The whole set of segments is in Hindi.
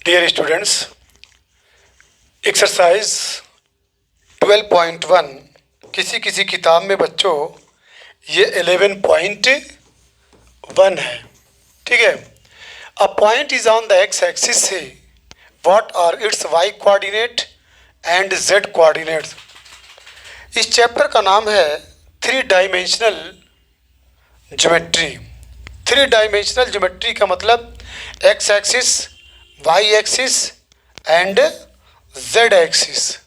डियर स्टूडेंट्स, एक्सरसाइज 12.1 किसी किसी किताब में बच्चों ये 11.1 है। ठीक है। A point is on the x x axis what are its y coordinate and z coordinates. इस चैप्टर का नाम है three dimensional geometry. Three dimensional geometry का मतलब x axis, y axis and z axis.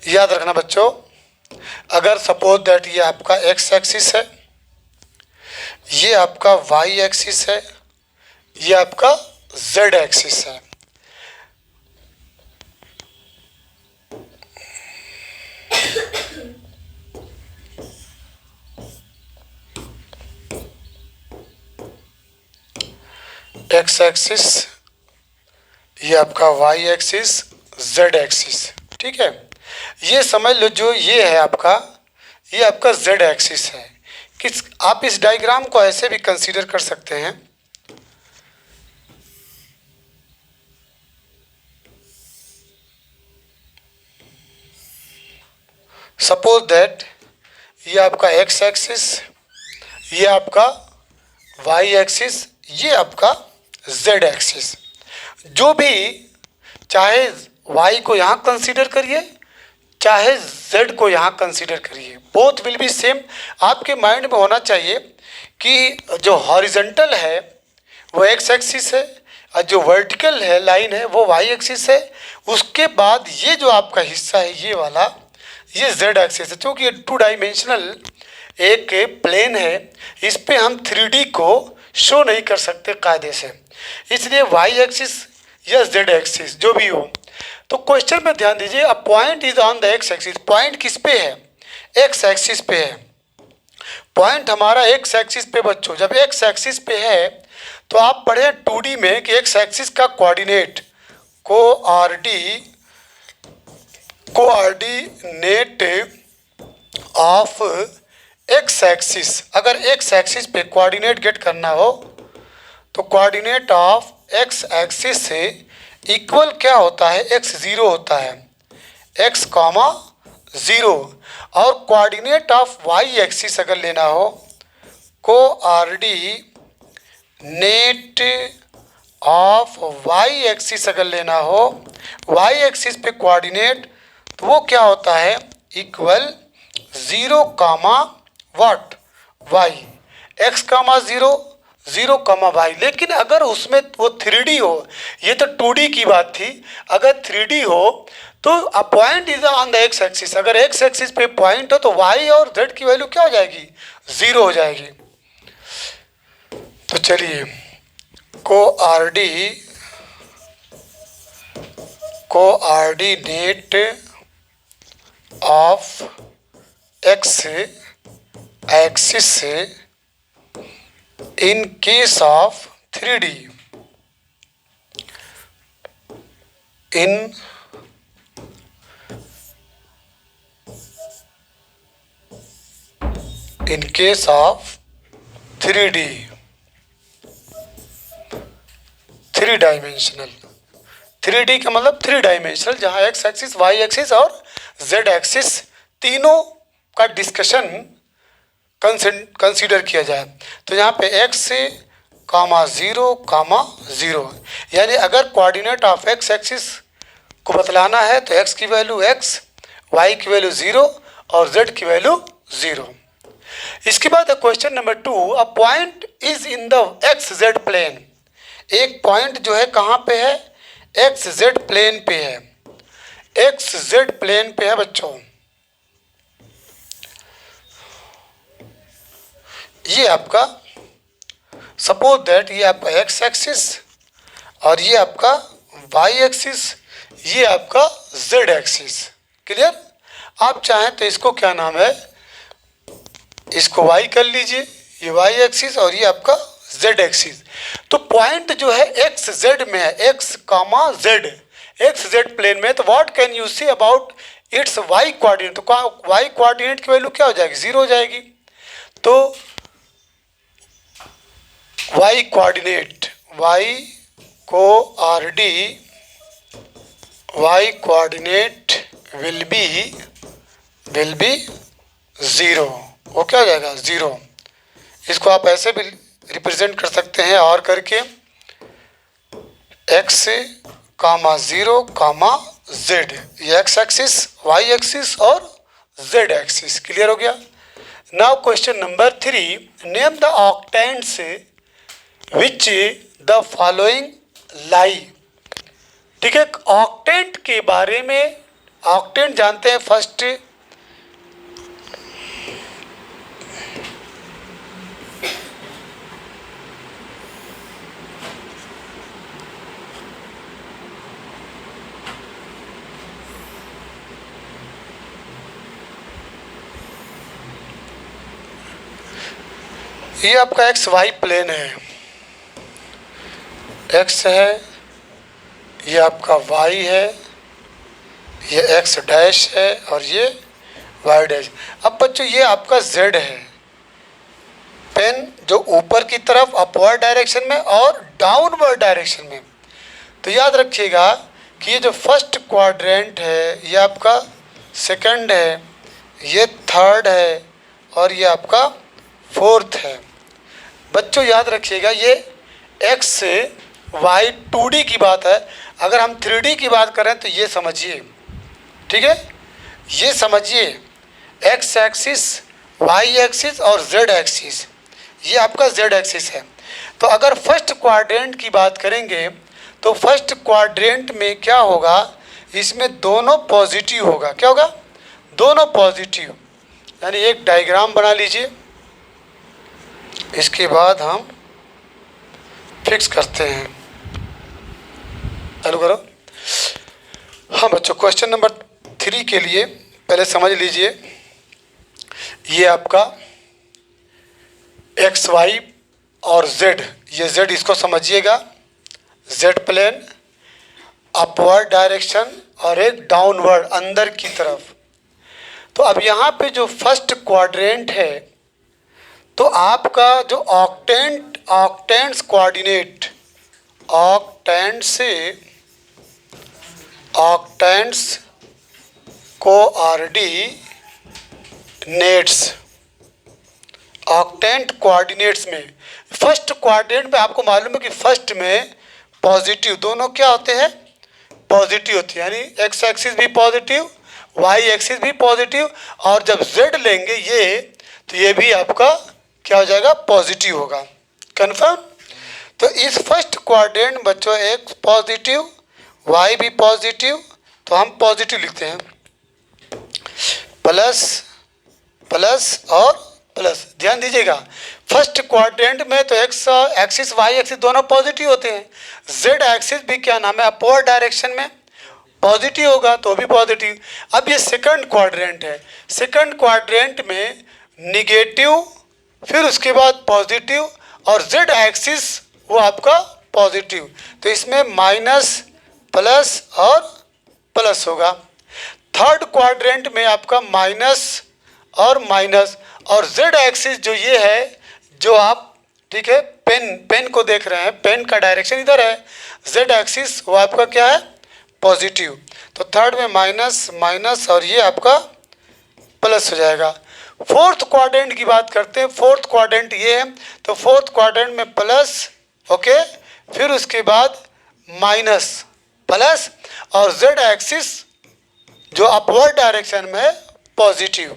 याद रखना बच्चों, अगर सपोज दैट ये आपका एक्स एक्सिस है, ये आपका वाई एक्सिस है, ये आपका जेड एक्सिस है। एक्स एक्सिस, ये आपका वाई एक्सिस, जेड एक्सिस। ठीक है। ये समझ लो जो ये है आपका, ये आपका जेड एक्सिस है। किस आप इस डायग्राम को ऐसे भी कंसीडर कर सकते हैं। सपोज दैट ये आपका एक्स एक्सिस, ये आपका वाई एक्सिस, ये आपका जेड एक्सिस। जो भी, चाहे वाई को यहाँ कंसीडर करिए, चाहे जेड को यहाँ कंसीडर करिए, बोथ विल बी सेम। आपके माइंड में होना चाहिए कि जो हॉरिजॉन्टल है वो एक्स एक्सिस है और जो वर्टिकल है लाइन है वो वाई एक्सिस है। उसके बाद ये जो आपका हिस्सा है ये वाला, ये जेड एक्सिस है। क्योंकि ये टू डायमेंशनल एक प्लेन है, इस पे हम 3D को शो नहीं कर सकते कायदे से, इसलिए वाई एक्सिस या जेड एक्सिस जो भी हो। तो क्वेश्चन में ध्यान दीजिए, अ point is on the x axis. Point किस पे है? एक्स एक्सिस पे है। पॉइंट हमारा एक्स एक्सिस पे बच्चों, जब एक्स एक्सिस पे है तो आप पढ़े 2D में कि एक्स एक्सिस का coordinate coordinate of x axis. अगर एक्स एक्सिस पे कोऑर्डिनेट गेट करना हो तो कोऑर्डिनेट ऑफ एक्स एक्सिस से इक्वल क्या होता है? एक्स ज़ीरो होता है, एक्स कॉमा ज़ीरो। और कोऑर्डिनेट ऑफ वाई एक्सिस अगर लेना हो, कोऑर्डिनेट ऑफ वाई एक्सिस अगर लेना हो, वाई एक्सिस पे कोऑर्डिनेट, तो वो क्या होता है? Equal zero comma what? Y. X comma zero, zero comma y. लेकिन अगर उसमें वो 3D हो, ये तो 2D की बात थी, अगर 3D हो तो अ point is on the x axis. अगर एक्स एक्सिस पे पॉइंट हो तो वाई और जेड की वैल्यू क्या हो जाएगी? ज़ीरो हो जाएगी। तो चलिए, coordinate of x axis in case of 3D, in case of 3D, three dimensional. 3D का मतलब थ्री डायमेंशनल, जहाँ एक्स एक्सिस, वाई एक्सिस और जेड एक्सिस तीनों का डिस्कशन कंसीडर किया जाए। तो यहाँ पे x comma zero comma zero, यानी अगर कोऑर्डिनेट ऑफ एक्स एक्सिस को बतलाना है तो एक्स की वैल्यू एक्स, वाई की वैल्यू ज़ीरो और जेड की वैल्यू ज़ीरो। इसके बाद question number 2, a point is in the x z plane. एक पॉइंट जो है कहाँ पे है? एक्स जेड प्लेन पे है। एक्स जेड प्लेन पे है बच्चों। ये आपका, सपोज दैट ये आपका एक्स एक्सिस और ये आपका वाई एक्सिस, ये आपका जेड एक्सिस। क्लियर? आप चाहें तो इसको क्या नाम है, इसको वाई कर लीजिए, ये वाई एक्सिस और ये आपका जेड एक्सिस। तो पॉइंट जो है एक्स जेड में है, x comma z, x z plane में। तो what can you say about its y coordinate, तो वाई कोऑर्डिनेट की वैल्यू क्या हो जाएगी, 0 हो जाएगी। तो y coordinate, y coordinate will be 0। वो क्या हो जाएगा, 0। इसको आप ऐसे भी रिप्रेजेंट कर सकते हैं और करके x, 0, z, ये x एक्सिस, y एक्सिस और z एक्सिस। क्लियर हो गया। Now question number 3, name the octants which the following lie. ठीक है, ऑक्टेंट के बारे में, ऑक्टेंट जानते हैं फर्स्ट, ये आपका एक्स वाई प्लेन है, एक्स है, ये आपका वाई है, ये एक्स डैश है और ये वाई डैश। अब बच्चों ये आपका जेड है, पेन जो ऊपर की तरफ अपवर्ड डायरेक्शन में और डाउनवर्ड डायरेक्शन में। तो याद रखिएगा कि ये जो फर्स्ट क्वाड्रेंट है ये आपका सेकंड है, ये थर्ड है और ये आपका फोर्थ है। बच्चों याद रखिएगा ये एक्स वाई 2D की बात है। अगर हम 3D की बात करें तो ये समझिए, ठीक है, ये समझिए एक्स एक्सिस, वाई एक्सिस और जेड एक्सिस, ये आपका जेड एक्सिस है। तो अगर फर्स्ट क्वाड्रेंट की बात करेंगे तो फर्स्ट क्वाड्रेंट में क्या होगा, इसमें दोनों पॉजिटिव होगा। क्या होगा, दोनों पॉजिटिव। यानी एक डायग्राम बना लीजिए, इसके बाद हम फिक्स करते हैं। चालू करो। हाँ बच्चों, क्वेश्चन नंबर 3 के लिए पहले समझ लीजिए, ये आपका एक्स वाई और जेड, ये जेड इसको समझिएगा, जेड प्लेन, अपवर्ड डायरेक्शन और एक डाउनवर्ड अंदर की तरफ। तो अब यहाँ पे जो फर्स्ट क्वाड्रेंट है, तो आपका जो octants coordinate, octants coordinates, octant coordinates में फर्स्ट क्वाड्रेंट में आपको मालूम है कि फर्स्ट में पॉजिटिव दोनों क्या होते हैं, पॉजिटिव होती है। यानी एक्स एक्सिस भी पॉजिटिव, वाई एक्सिस भी पॉजिटिव, और जब जेड लेंगे ये, तो ये भी आपका क्या हो जाएगा, पॉजिटिव होगा। कन्फर्म। तो इस फर्स्ट क्वाड्रेंट बच्चों एक पॉजिटिव, वाई भी पॉजिटिव, तो हम पॉजिटिव लिखते हैं, प्लस प्लस और प्लस। ध्यान दीजिएगा फर्स्ट क्वाड्रेंट में तो एक्स एक्सिस वाई एक्सिस दोनों पॉजिटिव होते हैं, जेड एक्सिस भी क्या नाम है, अपवर्ड डायरेक्शन में पॉजिटिव होगा, तो भी पॉजिटिव। अब ये सेकंड क्वाड्रेंट है, सेकंड क्वाड्रेंट में निगेटिव, फिर उसके बाद पॉजिटिव और जेड एक्सिस वो आपका पॉजिटिव, तो इसमें माइनस प्लस और प्लस होगा। थर्ड क्वाड्रेंट में आपका माइनस और माइनस, और जेड एक्सिस जो ये है, जो आप ठीक है पेन को देख रहे हैं, पेन का डायरेक्शन इधर है, जेड एक्सिस वो आपका क्या है, पॉजिटिव। तो थर्ड में माइनस माइनस और ये आपका प्लस हो जाएगा। फोर्थ क्वाड्रेंट की बात करते हैं, फोर्थ क्वाड्रेंट ये है, तो फोर्थ क्वाड्रेंट में प्लस, ओके, फिर उसके बाद माइनस प्लस, और जेड एक्सिस जो अपवर्ड डायरेक्शन में पॉजिटिव,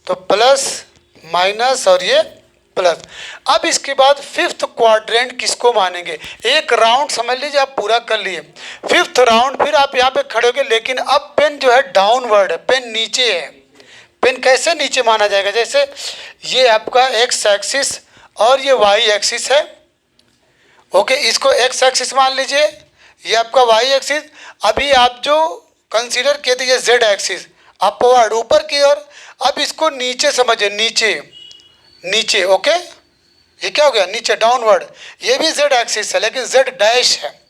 तो प्लस माइनस और ये प्लस। अब इसके बाद फिफ्थ क्वाड्रेंट किसको मानेंगे, एक राउंड समझ लीजिए आप पूरा कर लिए, फिफ्थ राउंड फिर आप यहाँ पे खड़े हो गए, लेकिन अब पेन जो है डाउनवर्ड है, पेन नीचे है। पेन कैसे नीचे माना जाएगा, जैसे ये आपका एक्स एक्सिस और ये वाई एक्सिस है, ओके, इसको एक्स एक्सिस मान लीजिए, ये आपका वाई एक्सिस। अभी आप जो कंसीडर किए थे ये जेड एक्सिस अपवर्ड ऊपर की ओर, अब इसको नीचे समझिए, नीचे नीचे, ओके, ये क्या हो गया, नीचे डाउनवर्ड। ये भी जेड एक्सिस है लेकिन जेड डैश है,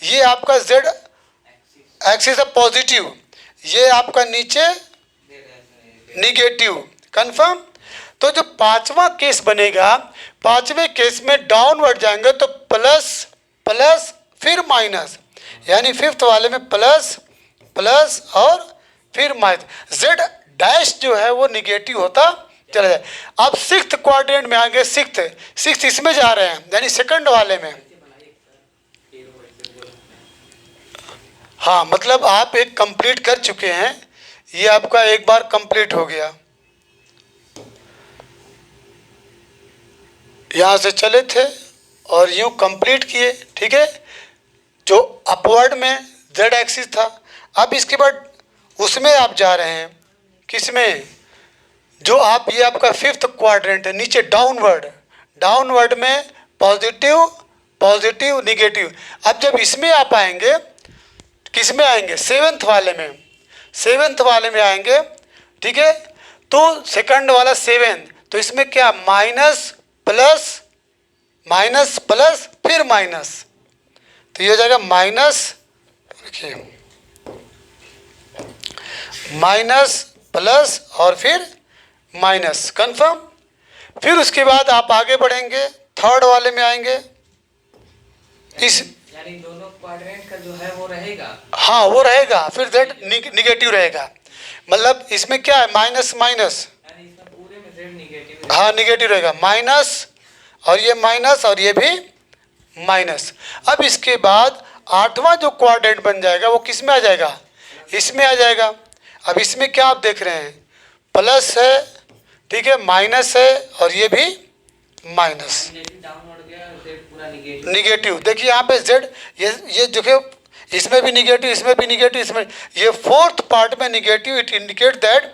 ये आपका जेड एक्सिस है पॉजिटिव, ये आपका नीचे निगेटिव। कंफर्म। तो जो पांचवा केस बनेगा, पांचवें केस में डाउनवर्ड जाएंगे तो प्लस प्लस फिर माइनस, यानी फिफ्थ वाले में प्लस प्लस और फिर माइनस। जेड डैश जो है वो निगेटिव होता चला जाए। अब सिक्स्थ क्वाड्रेंट में आगे, सिक्स्थ इसमें जा रहे हैं, यानी सेकंड वाले में। हाँ, मतलब आप एक कंप्लीट कर चुके हैं, ये आपका एक बार कंप्लीट हो गया। यहाँ से चले थे और यूँ कंप्लीट किए, ठीक है। जो अपवर्ड में जेड एक्सिस था, अब इसके बाद उसमें आप जा रहे हैं, किसमें, जो आप, ये आपका फिफ्थ क्वाड्रेंट है, नीचे डाउनवर्ड, डाउनवर्ड में पॉजिटिव पॉजिटिव निगेटिव। अब जब इसमें आप आएंगे, किस में आएंगे, सेवेंथ वाले में, सेवेंथ वाले में आएंगे, ठीक है। तो सेकंड वाला सेवेंथ, तो इसमें क्या, माइनस प्लस माइनस प्लस फिर माइनस, तो ये हो जाएगा माइनस, देखिए माइनस प्लस और फिर माइनस। कंफर्म। फिर उसके बाद आप आगे बढ़ेंगे, थर्ड वाले में आएंगे, इस, यानी दोनों क्वाड्रेंट का जो है वो रहेगा। हाँ वो रहेगा, फिर जेड निगेटिव रहेगा। मतलब इसमें क्या है, माइनस माइनस, यानी इसमें पूरे में जेड निगेटिव। हाँ निगेटिव रहेगा, माइनस और ये माइनस और ये भी माइनस। अब इसके बाद आठवां जो क्वाड्रेंट बन जाएगा वो किस में आ जाएगा, इसमें आ जाएगा। अब इसमें क्या आप देख रहे हैं, प्लस है, ठीक है, माइनस है और ये भी माइनस, निगेटिव। देखिए यहाँ पे जेड, ये देखिए, इसमें भी निगेटिव, इसमें भी निगेटिव, इसमें, ये फोर्थ पार्ट में निगेटिव, इट इंडिकेट दैट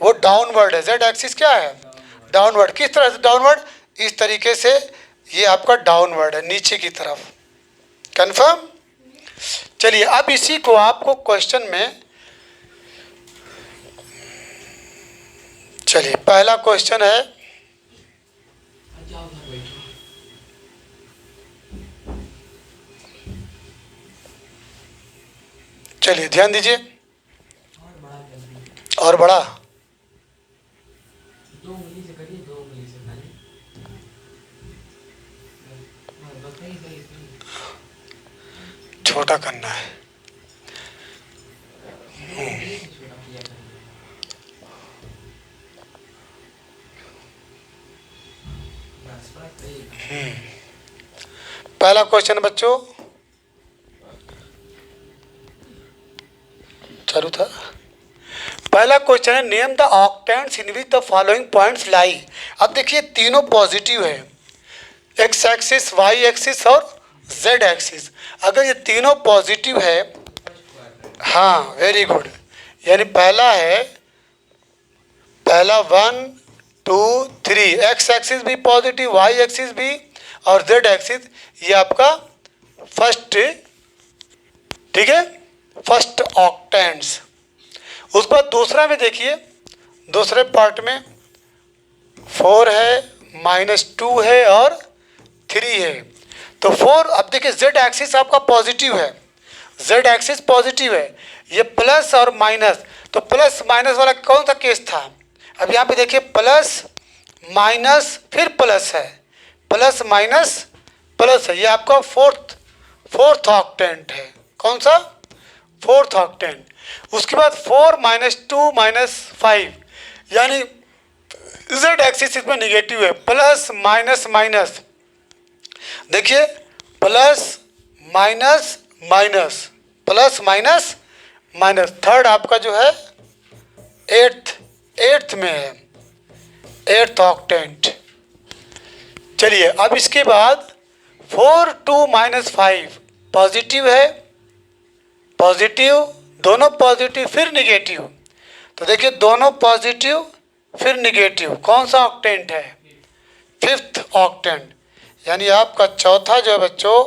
वो डाउनवर्ड है। जेड एक्सिस क्या है, डाउनवर्ड। किस तरह से डाउनवर्ड, इस तरीके से ये आपका डाउनवर्ड है, नीचे की तरफ। कंफर्म। चलिए अब इसी को आपको क्वेश्चन में, चलिए पहला क्वेश्चन है, चलिए ध्यान दीजिए, और बड़ा, 2 उंगली से करिए, 2 उंगली से खाली, छोटा करना है। पहला क्वेश्चन बच्चों चालू था। पहला क्वेश्चन है, name the octants in which the following points lie. अब देखिए तीनों पॉजिटिव है, एक्स एक्सिस, वाई एक्सिस और जेड एक्सिस। अगर ये तीनों पॉजिटिव है, हाँ वेरी गुड, यानी पहला है, पहला 1 2 3, एक्स एक्सिस भी पॉजिटिव, वाई एक्सिस भी और जेड एक्सिस, ये आपका फर्स्ट, ठीक है, फर्स्ट ऑक्टेंट्स। उसके बाद दूसरा में देखिए, दूसरे पार्ट में 4 है, -2 है और 3 है। तो 4, अब देखिए जेड एक्सिस आपका पॉजिटिव है, जेड एक्सिस पॉजिटिव है, ये प्लस और माइनस, तो प्लस माइनस वाला कौन सा केस था। अब यहाँ पे देखिए प्लस माइनस फिर प्लस है, प्लस माइनस प्लस है, ये आपका फोर्थ ऑक्टेंट है। कौन सा, फोर्थ ऑक्टेंट। उसके बाद 4 -2 -5, यानी जेड एक्सिस इसमें निगेटिव है, प्लस माइनस माइनस, देखिए plus minus minus, plus minus minus. Third आपका जो है एट्थ में है, एट्थ ऑक्टेंट। चलिए अब इसके बाद 4 2 -5 पॉजिटिव है, पॉजिटिव, दोनों पॉजिटिव फिर निगेटिव, तो देखिए दोनों पॉजिटिव फिर निगेटिव, कौन सा ऑक्टेंट है, फिफ्थ ऑक्टेंट। यानी आपका चौथा जो है बच्चों,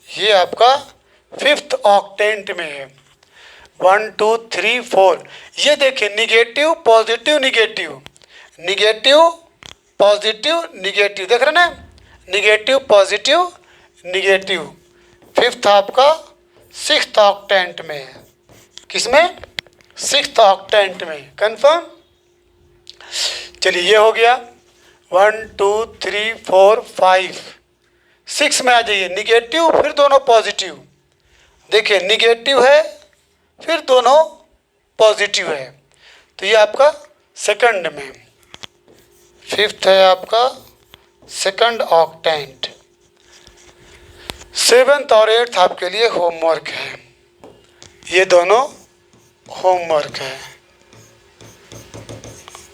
ये आपका फिफ्थ ऑक्टेंट में है। 1 2 3 4, ये देखिए negative positive negative, negative positive negative, देख रहे ना, निगेटिव पॉजिटिव निगेटिव। फिफ्थ आपका सिक्स्थ ऑक्टेंट में है, किसमें, 6th ऑक्टेंट में। कंफर्म? चलिए ये हो गया 1 2 3 4 5 6 में आ जाइए। निगेटिव फिर दोनों पॉजिटिव, देखिए निगेटिव है फिर दोनों पॉजिटिव है, तो ये आपका सेकंड में। 5th है आपका सेकंड ऑक्टेंट। 7th और 8th आपके लिए होमवर्क है, ये दोनों होमवर्क है।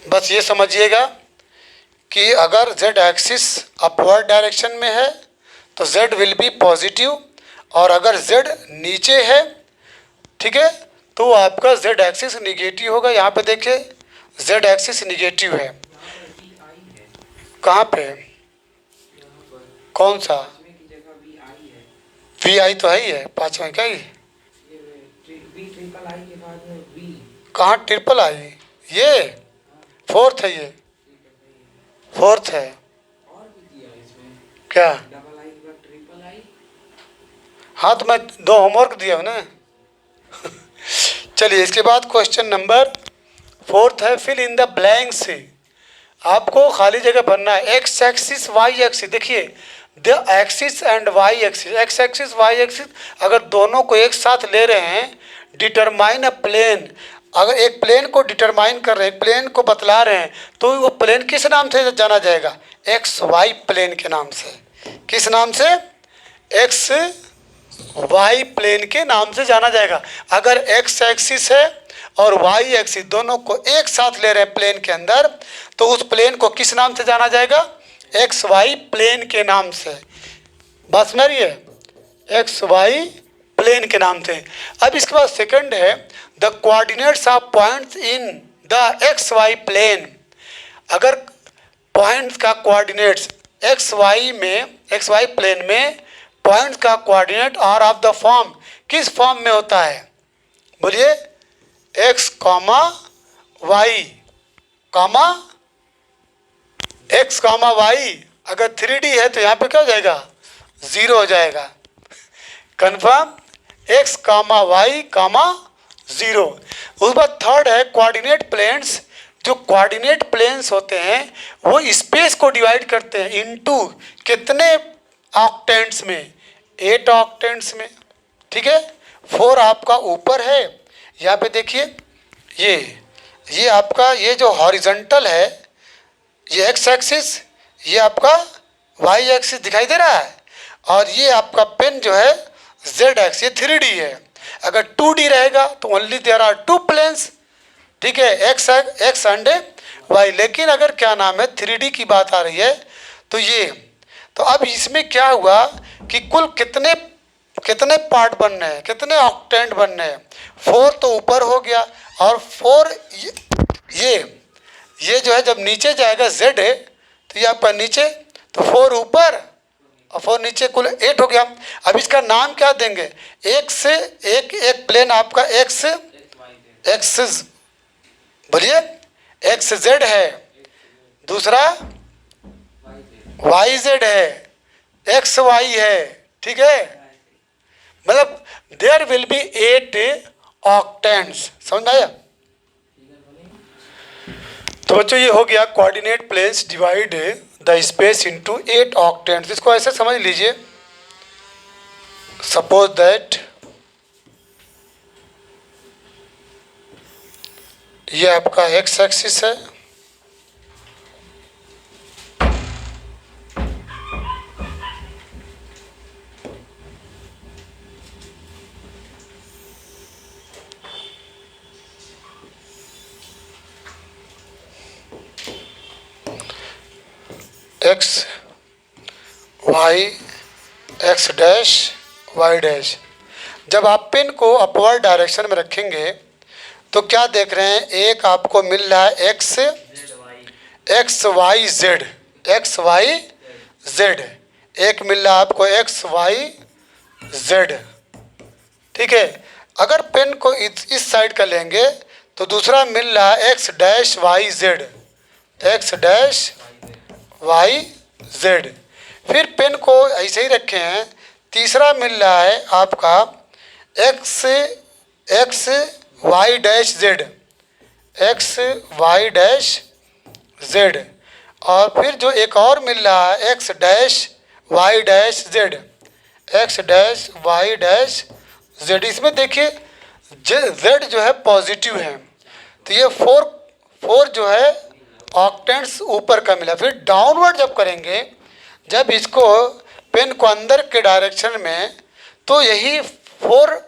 बस ये समझिएगा कि अगर z एक्सिस अपवर्ड डायरेक्शन में है तो z विल बी पॉजिटिव, और अगर z नीचे है, ठीक है, तो आपका z एक्सिस निगेटिव होगा। यहाँ पे देखिए z एक्सिस निगेटिव है। कहाँ पे? कौन सा? वी आई तो है ही है, 5वां क्या ही? कहाँ ट्रिपल आई? ये 4th है, ये 4th है। क्या? हाँ तो मैं 2 होमवर्क दिया हूँ ना। चलिए इसके बाद क्वेश्चन नंबर 4th है, फिल इन द ब्लैंक्स। आपको खाली जगह भरना है। एक्स एक्सिस वाई एक्सिस, देखिए the axis and y axis, x axis y axis अगर दोनों को एक साथ ले रहे हैं, डिटरमाइन अ प्लेन, अगर एक प्लेन को डिटरमाइन कर रहे हैं, प्लेन को बतला रहे हैं, तो वो प्लेन किस नाम से जाना जाएगा? एक्स वाई प्लेन के नाम से। किस नाम से? एक्स वाई प्लेन के नाम से जाना जाएगा। अगर एक्स एक्सिस है और वाई एक्सिस दोनों को एक साथ ले रहे हैं प्लेन के अंदर, तो उस प्लेन को किस नाम से जाना जाएगा? एक्स वाई प्लेन के नाम से। बात समझ रही है? एक्स वाई प्लेन के नाम से। अब इसके बाद सेकंड है, the coordinates of points in the x y plane. अगर पॉइंट्स का कोऑर्डिनेट्स एक्स वाई में, एक्स वाई प्लेन में पॉइंट्स का coordinate are of the form, किस फॉर्म में होता है? बोलिए, x comma y comma x comma y. अगर 3D है तो यहाँ पे क्या हो जाएगा? 0 हो जाएगा। कन्फर्म? एक्स कामा वाई कामा 0। उसके बाद थर्ड है कोऑर्डिनेट प्लेन्स। जो कोऑर्डिनेट प्लेन्स होते हैं वो स्पेस को डिवाइड करते हैं इनटू कितने ऑक्टेंट्स में? 8 ऑक्टेंट्स में। ठीक है, 4 आपका ऊपर है। यहाँ पे देखिए ये आपका ये जो हॉरिजॉन्टल है, ये एक्स एक्सिस, ये आपका वाई एक्सिस दिखाई दे रहा है, और ये आपका पेन जो है जेड एक्स, ये 3D है। अगर 2D रहेगा तो ओनली देयर आर 2 प्लेन्स, ठीक है, एक्स एंड वाई। लेकिन अगर क्या नाम है 3D की बात आ रही है तो ये, तो अब इसमें क्या हुआ कि कुल कितने पार्ट बनने हैं, कितने ऑक्टेंट बनने हैं? 4 तो ऊपर हो गया, और 4 ये जो है जब नीचे जाएगा z है तो ये आपका नीचे, तो 4 ऊपर और 4 नीचे, कुल 8 हो गया। अब इसका नाम क्या देंगे? एक से एक प्लेन आपका एक्स बोलिए एक्स जेड है, दूसरा वाई जेड है, एक्स वाई है। ठीक है, मतलब देयर विल बी 8 ऑक्टेंट्स। समझ आया? तो बच्चों ये हो गया coordinate planes divide the space into 8 octants. इसको ऐसे समझ लीजिए, सपोज दैट ये आपका एक्स एक्सिस है, x y, x dash y dash. जब आप पेन को अपवर्ड डायरेक्शन में रखेंगे तो क्या देख रहे हैं? एक आपको मिल रहा है x y z, x y z, एक मिल रहा है आपको एक्स वाई जेड। ठीक है, अगर पेन को इस साइड का लेंगे तो दूसरा मिल रहा है x dash y z, x dash y z. फिर पेन को ऐसे ही रखे हैं, तीसरा मिल रहा है आपका x y dash z, x y dash z, और फिर जो एक और मिल रहा है x dash y dash z, x dash y dash z. इसमें देखिए जेड जो है पॉजिटिव है, तो ये फोर जो है ऑक्टेंट्स ऊपर का मिला। फिर डाउनवर्ड जब करेंगे, जब इसको पेन को अंदर के डायरेक्शन में, तो यही 4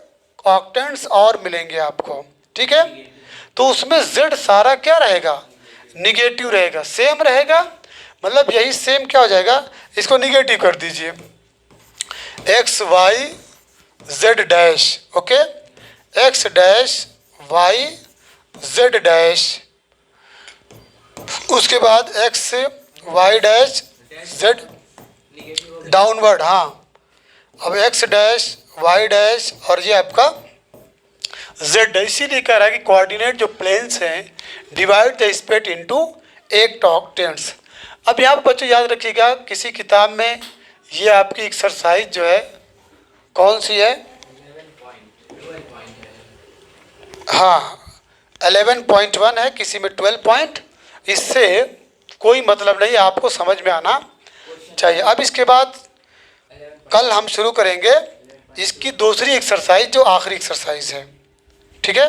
ऑक्टेंट्स और मिलेंगे आपको, ठीक है। तो उसमें जेड सारा क्या रहेगा, निगेटिव रहेगा, सेम रहेगा, मतलब यही सेम क्या हो जाएगा, इसको निगेटिव कर दीजिए, x y z dash, okay, x dash y z dash, उसके बाद x y dash z negative हो गया। डाउनवर्ड, हाँ। अब एक्स डैश वाई डैश और ये आपका जेड, इसीलिए कह रहा है कि कोऑर्डिनेट जो प्लेन्स हैं divide the space into 8 octants. अब यहाँ पर बच्चों याद रखिएगा, किसी किताब में ये आपकी एक्सरसाइज जो है कौन सी है, 12 पॉइंट है। हाँ 11.1 है, किसी में 12 पॉइंट, इससे कोई मतलब नहीं, आपको समझ में आना चाहिए। अब इसके बाद कल हम शुरू करेंगे इसकी दूसरी एक्सरसाइज जो आखिरी एक्सरसाइज है, ठीक है।